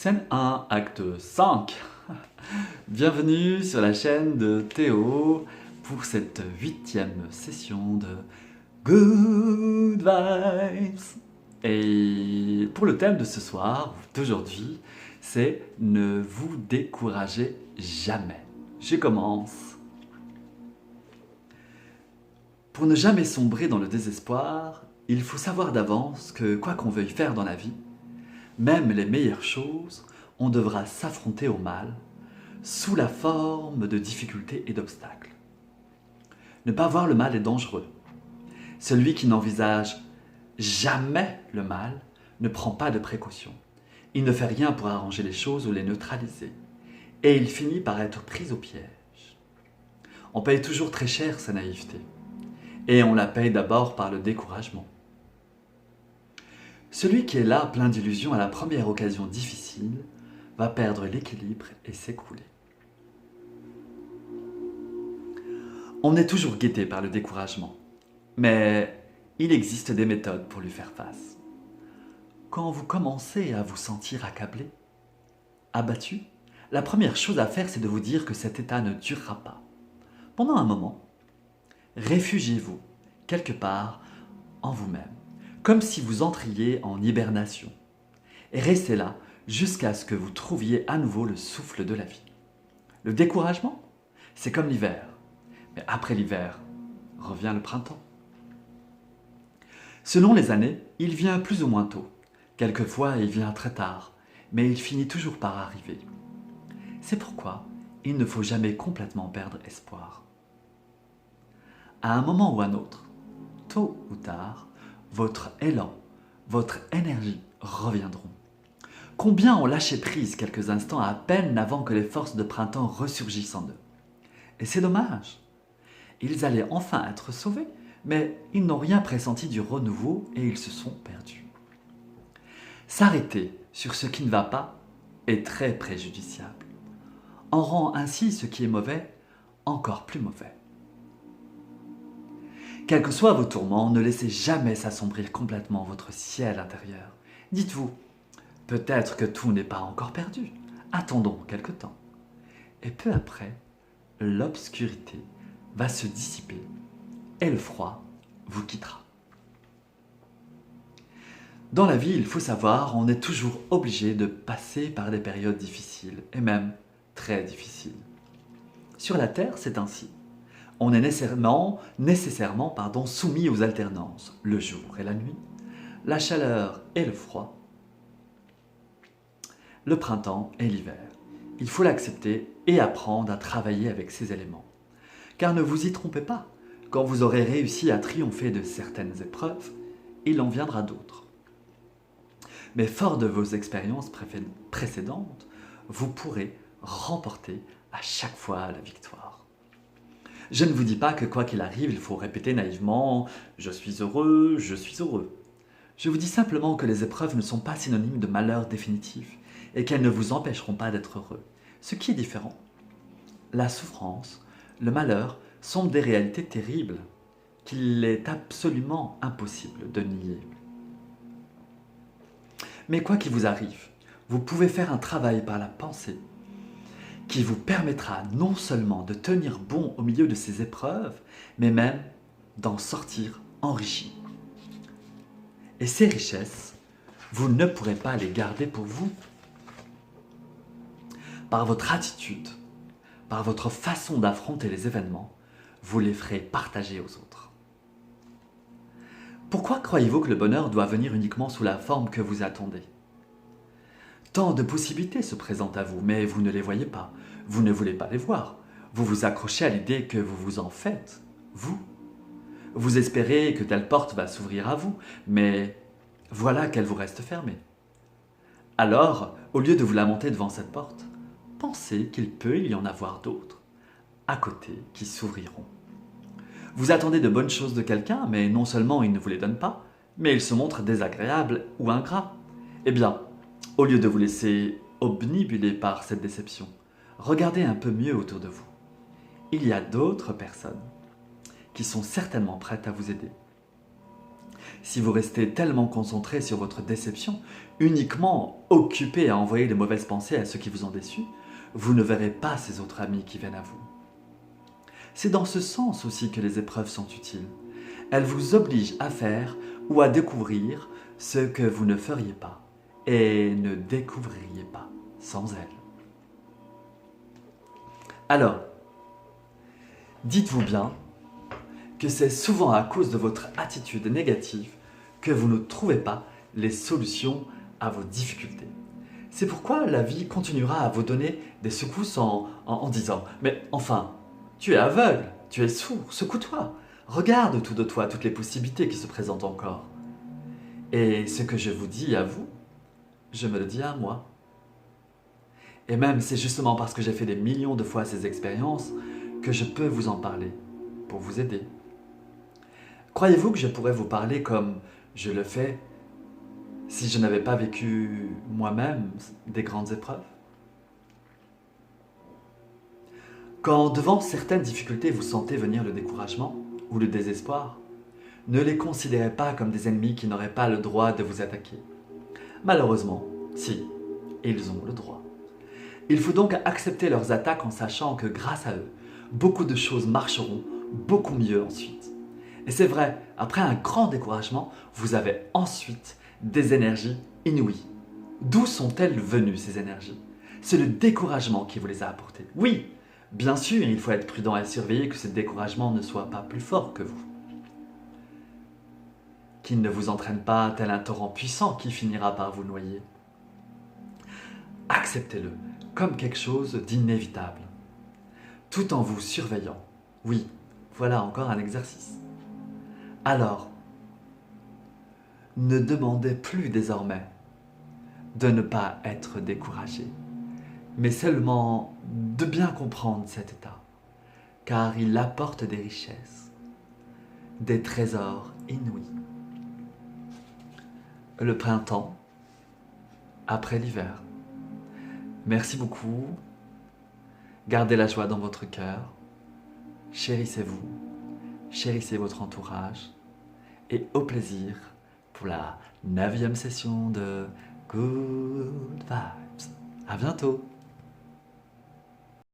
Scène 1, acte 5. Bienvenue sur la chaîne de Théo pour cette 8e session de Good Vibes. Et pour le thème de ce soir, d'aujourd'hui, c'est ne vous découragez jamais. Je commence. Pour ne jamais sombrer dans le désespoir, il faut savoir d'avance que quoi qu'on veuille faire dans la vie, même les meilleures choses, on devra s'affronter au mal, sous la forme de difficultés et d'obstacles. Ne pas voir le mal est dangereux. Celui qui n'envisage jamais le mal ne prend pas de précautions. Il ne fait rien pour arranger les choses ou les neutraliser. Et il finit par être pris au piège. On paye toujours très cher sa naïveté. Et on la paye d'abord par le découragement. Celui qui est là plein d'illusions à la première occasion difficile va perdre l'équilibre et s'écrouler. On est toujours guetté par le découragement, mais il existe des méthodes pour lui faire face. Quand vous commencez à vous sentir accablé, abattu, la première chose à faire, c'est de vous dire que cet état ne durera pas. Pendant un moment, réfugiez-vous quelque part en vous-même, comme si vous entriez en hibernation, et restez là jusqu'à ce que vous trouviez à nouveau le souffle de la vie. Le découragement, c'est comme l'hiver, mais après l'hiver, revient le printemps. Selon les années, il vient plus ou moins tôt. Quelquefois, il vient très tard, mais il finit toujours par arriver. C'est pourquoi il ne faut jamais complètement perdre espoir. À un moment ou un autre, tôt ou tard, votre élan, votre énergie reviendront. Combien ont lâché prise quelques instants à peine avant que les forces de printemps ressurgissent en eux. Et c'est dommage. Ils allaient enfin être sauvés, mais ils n'ont rien pressenti du renouveau et ils se sont perdus. S'arrêter sur ce qui ne va pas est très préjudiciable. On rend ainsi ce qui est mauvais encore plus mauvais. Quels que soient vos tourments, ne laissez jamais s'assombrir complètement votre ciel intérieur. Dites-vous, peut-être que tout n'est pas encore perdu. Attendons quelque temps. Et peu après, l'obscurité va se dissiper et le froid vous quittera. Dans la vie, il faut savoir, on est toujours obligé de passer par des périodes difficiles, et même très difficiles. Sur la Terre, c'est ainsi. On est nécessairement soumis aux alternances, le jour et la nuit, la chaleur et le froid, le printemps et l'hiver. Il faut l'accepter et apprendre à travailler avec ces éléments. Car ne vous y trompez pas, quand vous aurez réussi à triompher de certaines épreuves, il en viendra d'autres. Mais fort de vos expériences précédentes, vous pourrez remporter à chaque fois la victoire. Je ne vous dis pas que quoi qu'il arrive, il faut répéter naïvement « je suis heureux, je suis heureux ». Je vous dis simplement que les épreuves ne sont pas synonymes de malheur définitif et qu'elles ne vous empêcheront pas d'être heureux. Ce qui est différent, la souffrance, le malheur sont des réalités terribles qu'il est absolument impossible de nier. Mais quoi qu'il vous arrive, vous pouvez faire un travail par la pensée qui vous permettra non seulement de tenir bon au milieu de ces épreuves, mais même d'en sortir enrichi. Et ces richesses, vous ne pourrez pas les garder pour vous. Par votre attitude, par votre façon d'affronter les événements, vous les ferez partager aux autres. Pourquoi croyez-vous que le bonheur doit venir uniquement sous la forme que vous attendez ? Tant de possibilités se présentent à vous, mais vous ne les voyez pas. Vous ne voulez pas les voir. Vous vous accrochez à l'idée que vous vous en faites, vous. Vous espérez que telle porte va s'ouvrir à vous, mais voilà qu'elle vous reste fermée. Alors, au lieu de vous lamenter devant cette porte, pensez qu'il peut y en avoir d'autres, à côté, qui s'ouvriront. Vous attendez de bonnes choses de quelqu'un, mais non seulement il ne vous les donne pas, mais il se montre désagréable ou ingrat. Eh bien, au lieu de vous laisser obnubiler par cette déception, regardez un peu mieux autour de vous. Il y a d'autres personnes qui sont certainement prêtes à vous aider. Si vous restez tellement concentré sur votre déception, uniquement occupé à envoyer de mauvaises pensées à ceux qui vous ont déçu, vous ne verrez pas ces autres amis qui viennent à vous. C'est dans ce sens aussi que les épreuves sont utiles. Elles vous obligent à faire ou à découvrir ce que vous ne feriez pas et ne découvririez pas sans elles. Alors, dites-vous bien que c'est souvent à cause de votre attitude négative que vous ne trouvez pas les solutions à vos difficultés. C'est pourquoi la vie continuera à vous donner des secousses en disant « Mais enfin, tu es aveugle, tu es sourd, secoue-toi, regarde autour de toi toutes les possibilités qui se présentent encore. » Et ce que je vous dis à vous, je me le dis à moi. Et même c'est justement parce que j'ai fait des millions de fois ces expériences que je peux vous en parler, pour vous aider. Croyez-vous que je pourrais vous parler comme je le fais si je n'avais pas vécu moi-même des grandes épreuves? Quand devant certaines difficultés vous sentez venir le découragement ou le désespoir, ne les considérez pas comme des ennemis qui n'auraient pas le droit de vous attaquer. Malheureusement, si, ils ont le droit. Il faut donc accepter leurs attaques en sachant que grâce à eux, beaucoup de choses marcheront beaucoup mieux ensuite. Et c'est vrai, après un grand découragement, vous avez ensuite des énergies inouïes. D'où sont-elles venues ces énergies? C'est le découragement qui vous les a apportées. Oui, bien sûr, il faut être prudent et surveiller que ce découragement ne soit pas plus fort que vous. Qu'il ne vous entraîne pas tel un torrent puissant qui finira par vous noyer. Acceptez-le comme quelque chose d'inévitable, tout en vous surveillant. Oui, voilà encore un exercice. Alors, ne demandez plus désormais de ne pas être découragé, mais seulement de bien comprendre cet état, car il apporte des richesses, des trésors inouïs. Le printemps, après l'hiver. Merci beaucoup, gardez la joie dans votre cœur, chérissez-vous, chérissez votre entourage, et au plaisir pour la 9e session de Good Vibes. À bientôt!